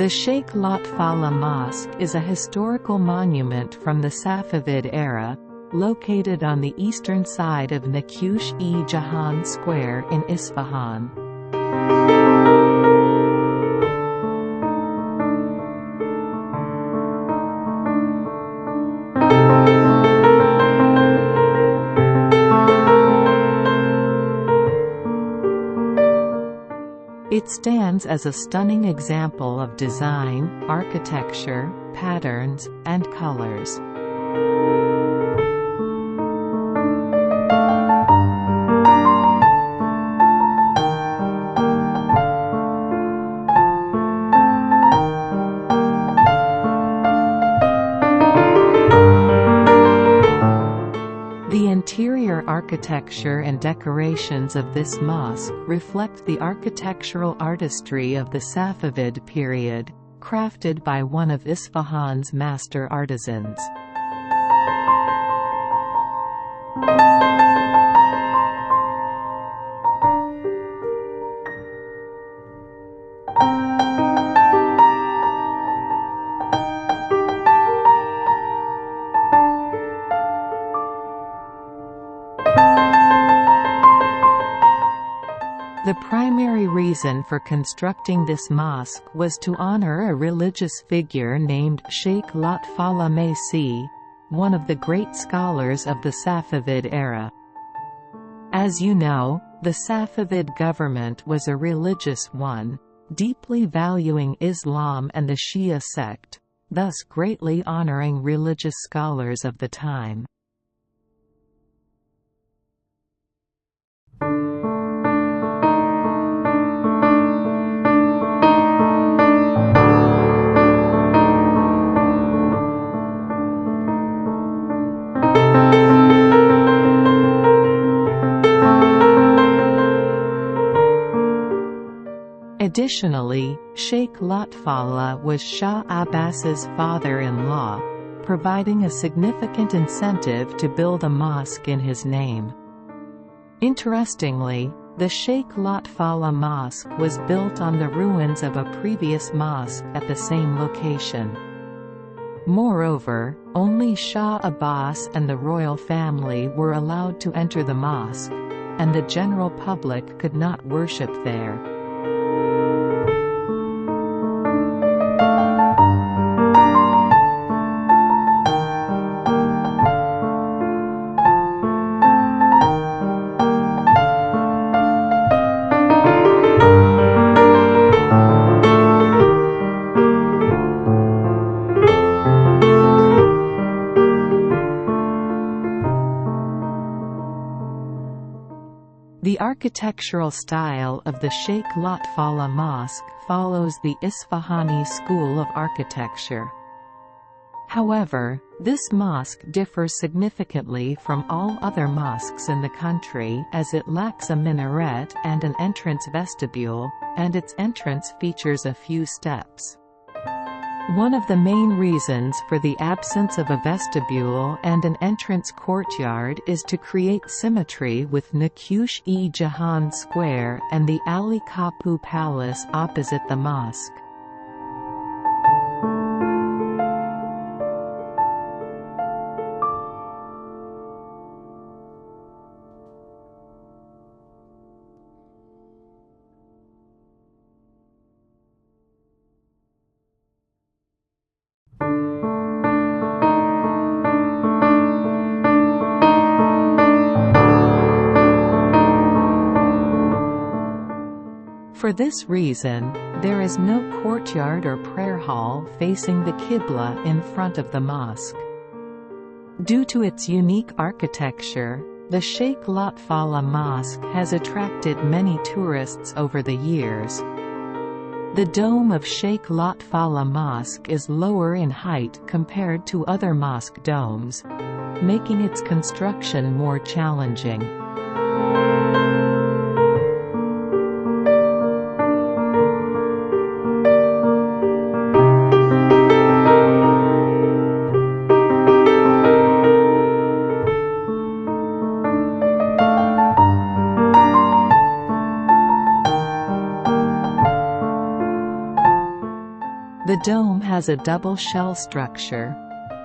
The Sheikh Lotfollah Mosque is a historical monument from the Safavid era, located on the eastern side of Naqsh-e Jahan Square in Isfahan. It stands as a stunning example of design, architecture, patterns, and colors. The interior architecture and decorations of this mosque reflect the architectural artistry of the Safavid period, crafted by one of Isfahan's master artisans. The primary reason for constructing this mosque was to honor a religious figure named Sheikh Lotfollah Mosque, one of the great scholars of the Safavid era. As you know, the Safavid government was a religious one, deeply valuing Islam and the Shia sect, thus greatly honoring religious scholars of the time. Additionally, Sheikh Lotfollah was Shah Abbas's father-in-law, providing a significant incentive to build a mosque in his name. Interestingly, the Sheikh Lotfollah Mosque was built on the ruins of a previous mosque at the same location. Moreover, only Shah Abbas and the royal family were allowed to enter the mosque, and the general public could not worship there. The architectural style of the Sheikh Lotfollah Mosque follows the Isfahani school of architecture. However, this mosque differs significantly from all other mosques in the country as it lacks a minaret and an entrance vestibule, and its entrance features a few steps. One of the main reasons for the absence of a vestibule and an entrance courtyard is to create symmetry with Naqsh-e Jahan Square and the Ali Kapu Palace opposite the mosque. For this reason, there is no courtyard or prayer hall facing the Qibla in front of the mosque. Due to its unique architecture, the Sheikh Lotfollah Mosque has attracted many tourists over the years. The dome of Sheikh Lotfollah Mosque is lower in height compared to other mosque domes, making its construction more challenging. dome has a double shell structure,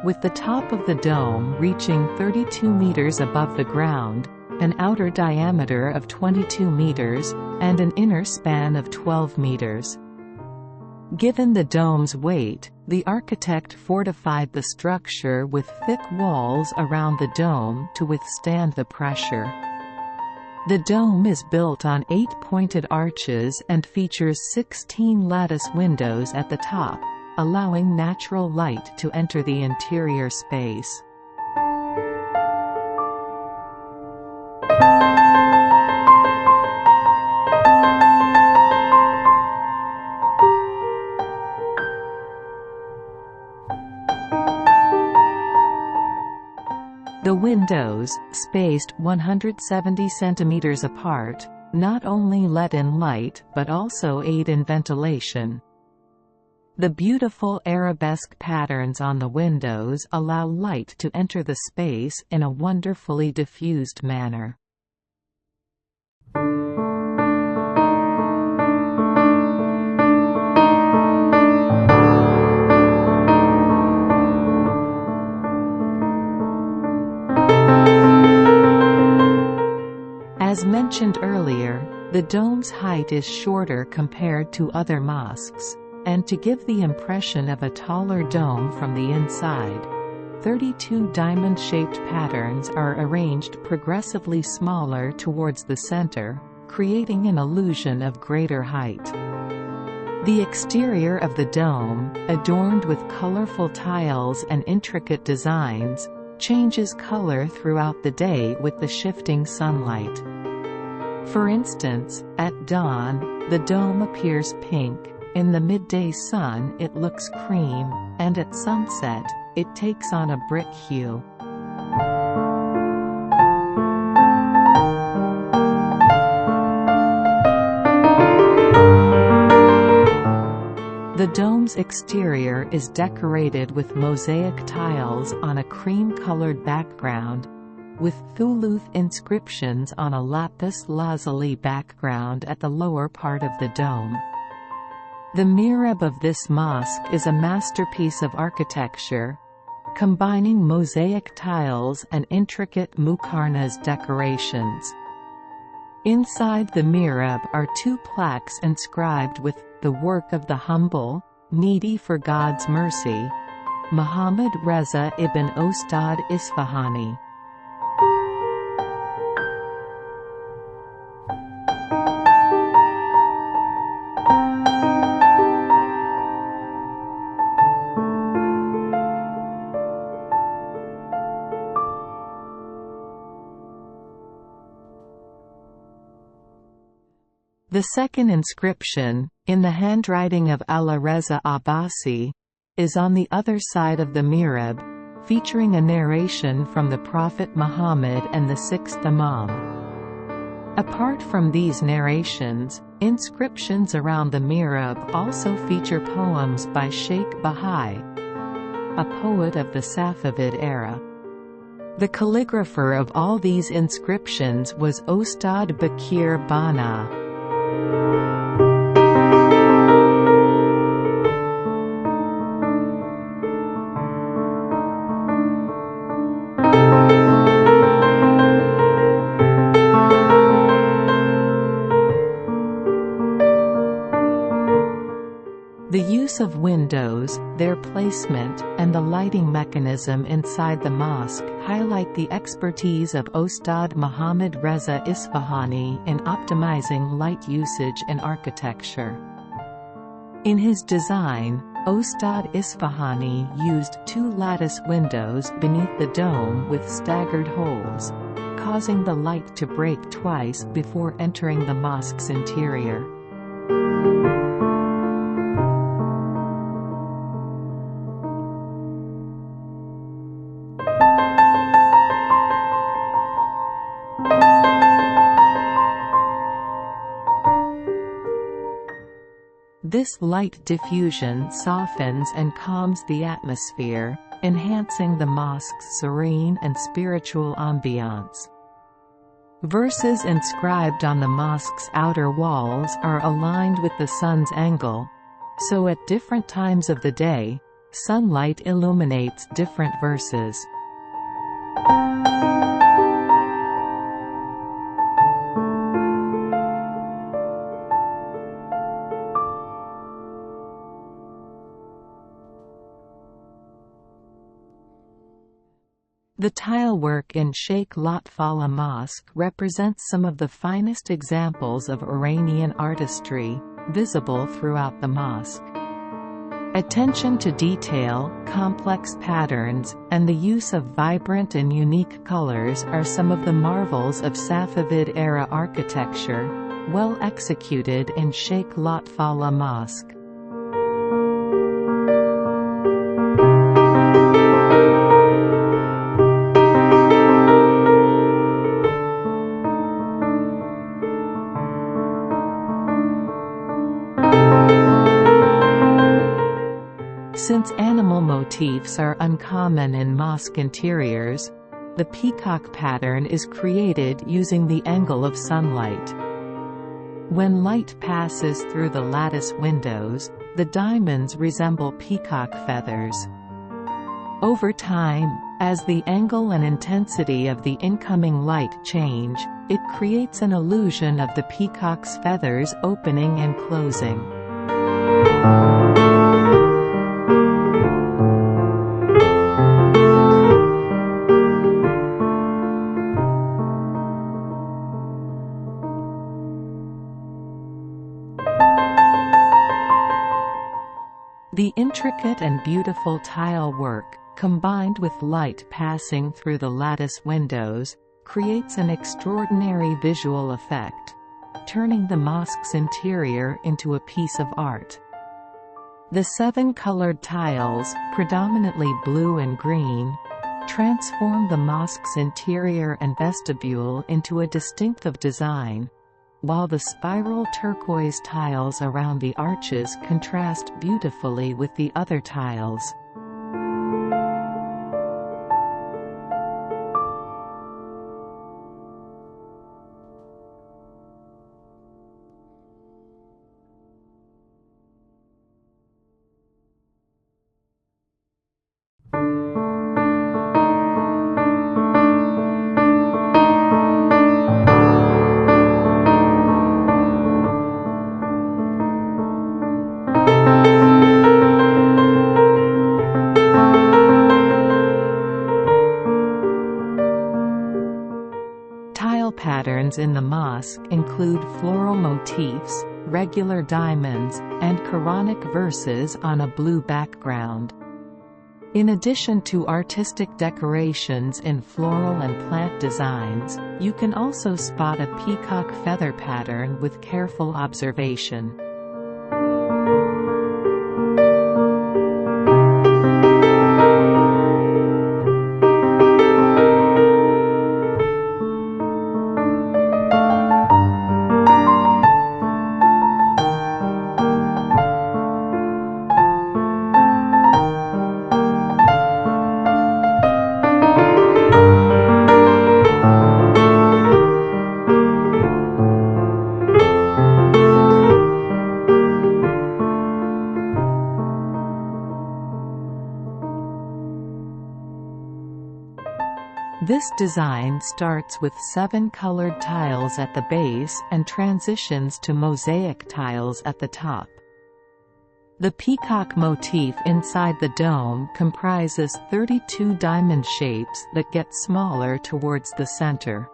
with the top of the dome reaching 32 meters above the ground, an outer diameter of 22 meters, and an inner span of 12 meters. Given the dome's weight, the architect fortified the structure with thick walls around the dome to withstand the pressure. The dome is built on 8 pointed arches and features 16 lattice windows at the top, allowing natural light to enter the interior space. The windows, spaced 170 centimeters apart, not only let in light but also aid in ventilation. The beautiful arabesque patterns on the windows allow light to enter the space in a wonderfully diffused manner. As mentioned earlier, the dome's height is shorter compared to other mosques, and to give the impression of a taller dome from the inside, 32 diamond-shaped patterns are arranged progressively smaller towards the center, creating an illusion of greater height. The exterior of the dome, adorned with colorful tiles and intricate designs, changes color throughout the day with the shifting sunlight. For instance, at dawn, the dome appears pink, in the midday sun it looks cream, and at sunset, it takes on a brick hue. The dome's exterior is decorated with mosaic tiles on a cream-colored background, with thuluth inscriptions on a lapis lazuli background at the lower part of the dome. The mihrab of this mosque is a masterpiece of architecture, combining mosaic tiles and intricate muqarnas decorations. Inside the mihrab are 2 plaques inscribed with "The work of the humble, needy for God's mercy, Muhammad Reza ibn Ostad Isfahani." The second inscription, in the handwriting of Ala-Reza Abbasi, is on the other side of the mihrab, featuring a narration from the Prophet Muhammad and the 6th Imam. Apart from these narrations, inscriptions around the mihrab also feature poems by Sheikh Bahai, a poet of the Safavid era. The calligrapher of all these inscriptions was Ostad Bakir Bana. The use of windows, their placement, and the lighting mechanism inside the mosque highlight the expertise of Ostad Muhammad Reza Isfahani in optimizing light usage in architecture. In his design, Ostad Isfahani used 2 lattice windows beneath the dome with staggered holes, causing the light to break twice before entering the mosque's interior. This light diffusion softens and calms the atmosphere, enhancing the mosque's serene and spiritual ambiance. Verses inscribed on the mosque's outer walls are aligned with the sun's angle, so at different times of the day, sunlight illuminates different verses. The tile work in Sheikh Lotfollah Mosque represents some of the finest examples of Iranian artistry, visible throughout the mosque. Attention to detail, complex patterns, and the use of vibrant and unique colors are some of the marvels of Safavid-era architecture, well executed in Sheikh Lotfollah Mosque. Since animal motifs are uncommon in mosque interiors, the peacock pattern is created using the angle of sunlight. When light passes through the lattice windows, the diamonds resemble peacock feathers. Over time, as the angle and intensity of the incoming light change, it creates an illusion of the peacock's feathers opening and closing. The intricate and beautiful tile work, combined with light passing through the lattice windows, creates an extraordinary visual effect, turning the mosque's interior into a piece of art. The 7 colored tiles, predominantly blue and green, transform the mosque's interior and vestibule into a distinctive design, while the spiral turquoise tiles around the arches contrast beautifully with the other tiles. Patterns in the mosque include floral motifs, regular diamonds, and Quranic verses on a blue background. In addition to artistic decorations in floral and plant designs, you can also spot a peacock feather pattern with careful observation. This design starts with 7 colored tiles at the base and transitions to mosaic tiles at the top. The peacock motif inside the dome comprises 32 diamond shapes that get smaller towards the center.